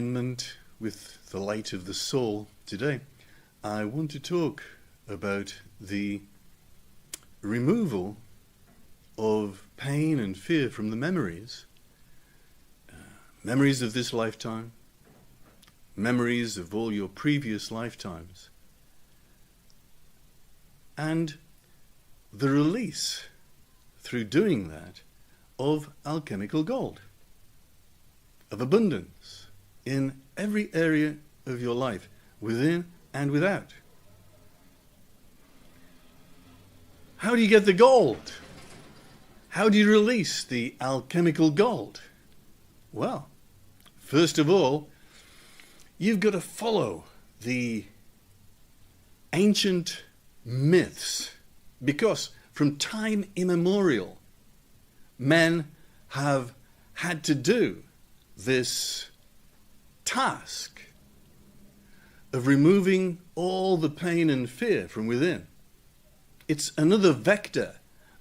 alignment with the light of the soul today, I want to talk about the removal of pain and fear from the memories. Memories of this lifetime, memories of all your previous lifetimes, and the release, through doing that, of alchemical gold, of abundance in every area of your life, within and without. How do you get the gold? How do you release the alchemical gold? Well, first of all, you've got to follow the ancient myths, because from time immemorial, men have had to do this task of removing all the pain and fear from within. It's another vector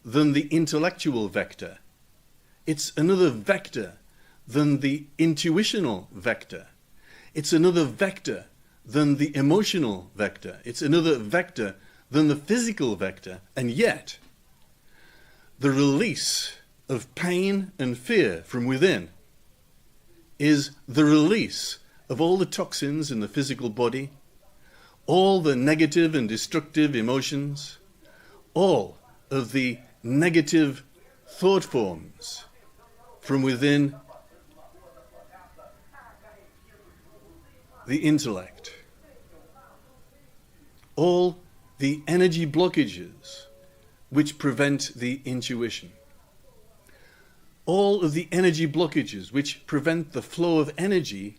than the intellectual vector. It's another vector than the intuitional vector. It's another vector than the emotional vector. It's another vector than the physical vector. And yet, the release of pain and fear from within is the release of all the toxins in the physical body, all the negative and destructive emotions, all of the negative thought forms from within the intellect, all the energy blockages which prevent the intuition, all of the energy blockages which prevent the flow of energy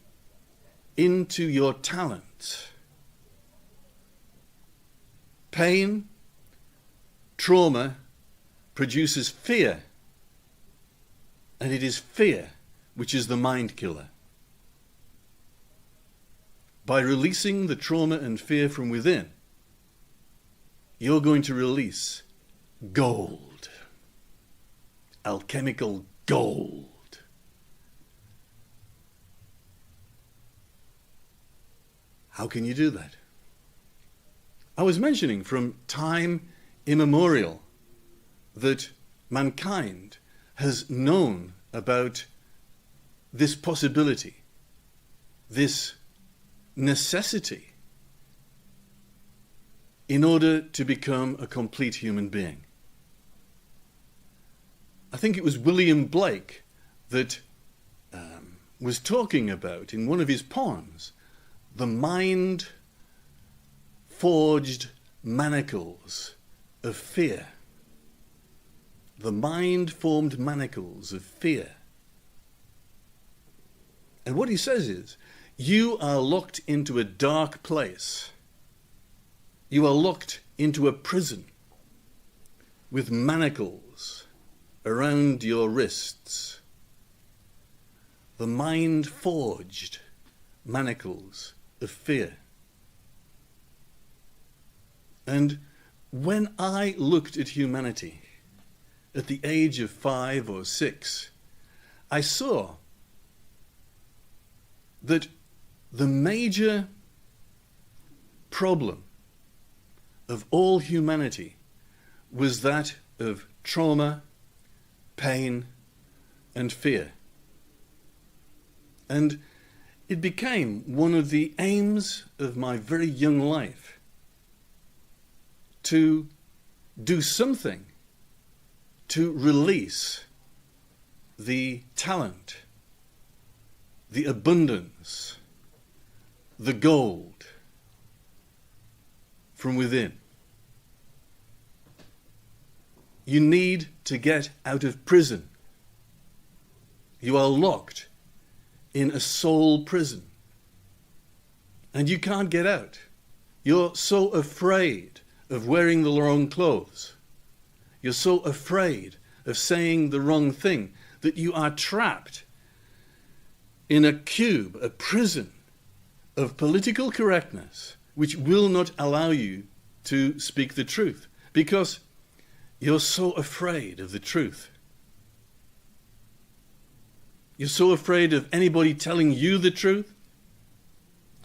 into your talent. Pain, trauma produces fear, and it is fear which is the mind killer. By releasing the trauma and fear from within, you're going to release gold, alchemical gold. How can you do that? I was mentioning from time immemorial that mankind has known about this possibility, this necessity, in order to become a complete human being. I think it was William Blake that was talking about, in one of his poems, the mind-forged manacles of fear. The mind-formed manacles of fear. And what he says is, you are locked into a dark place. You are locked into a prison with manacles around your wrists. The mind-forged manacles of fear. And when I looked at humanity at the age of 5 or 6, I saw that the major problem of all humanity was that of trauma, pain, and fear. And it became one of the aims of my very young life to do something to release the talent, the abundance, the gold from within. You need to get out of prison. You are locked in a soul prison, and you can't get out. You're so afraid of wearing the wrong clothes. You're so afraid of saying the wrong thing that you are trapped in a cube, a prison of political correctness, which will not allow you to speak the truth, because you're so afraid of the truth. You're so afraid of anybody telling you the truth.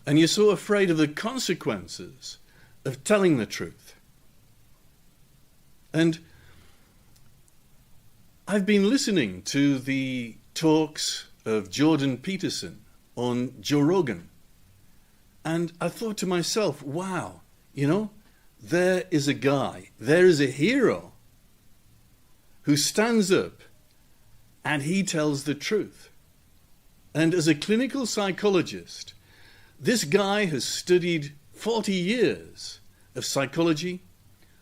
And you're so afraid of the consequences of telling the truth. And I've been listening to the talks of Jordan Peterson on Joe Rogan. And I thought to myself, wow, you know, there is a guy, there is a hero who stands up and he tells the truth. And as a clinical psychologist, this guy has studied 40 years of psychology,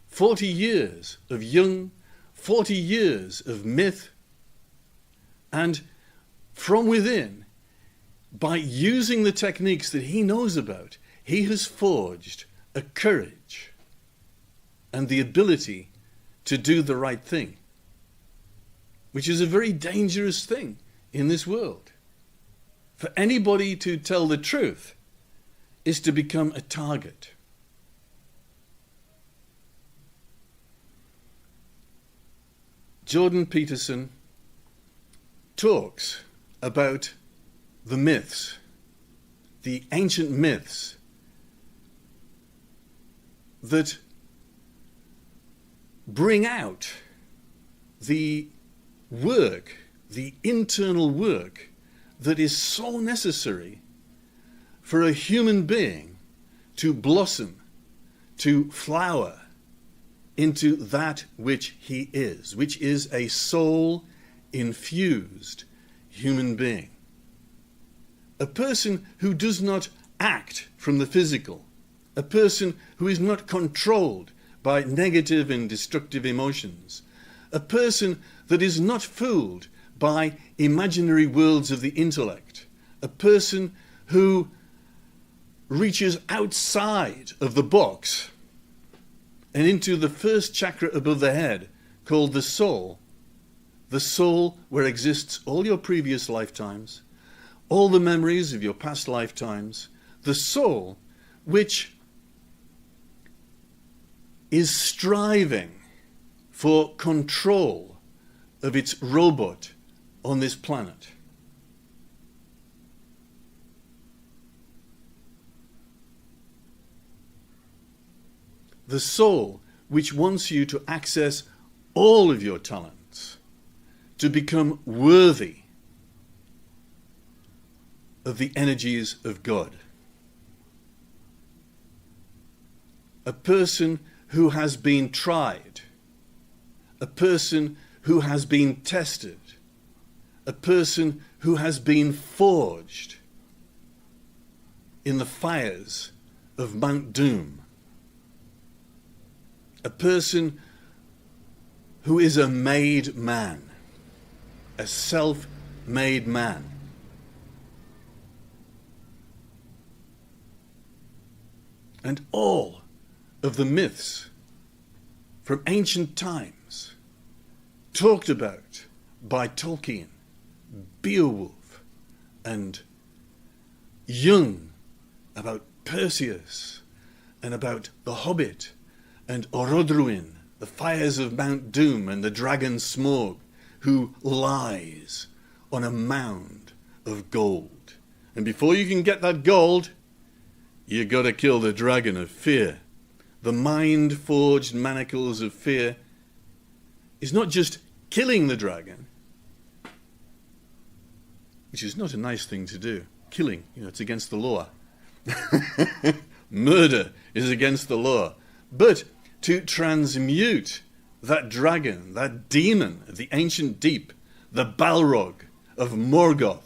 40 years of Jung, 40 years of myth, and from within, by using the techniques that he knows about, he has forged a courage and the ability to do the right thing, which is a very dangerous thing in this world. For anybody to tell the truth is to become a target. Jordan Peterson talks about the myths, the ancient myths that bring out the work, the internal work that is so necessary for a human being to blossom, to flower into that which he is, which is a soul-infused human being. A person who does not act from the physical, a person who is not controlled by negative and destructive emotions, a person that is not fooled by imaginary worlds of the intellect, a person who reaches outside of the box and into the first chakra above the head, called the soul where exists all your previous lifetimes, all the memories of your past lifetimes, the soul which is striving for control of its robot on this planet. The soul which wants you to access all of your talents, to become worthy of the energies of God. A person who has been tried, a person who has been tested, a person who has been forged in the fires of Mount Doom, a person who is a made man, a self-made man. And all of the myths from ancient times talked about by Tolkien, Beowulf, and Jung, about Perseus, and about the Hobbit, and Orodruin, the fires of Mount Doom, and the dragon Smaug, who lies on a mound of gold. And before you can get that gold, you got to kill the dragon of fear. The mind-forged manacles of fear is not just killing the dragon, which is not a nice thing to do. Killing, it's against the law. Murder is against the law. But to transmute that dragon, that demon of the ancient deep, the Balrog of Morgoth,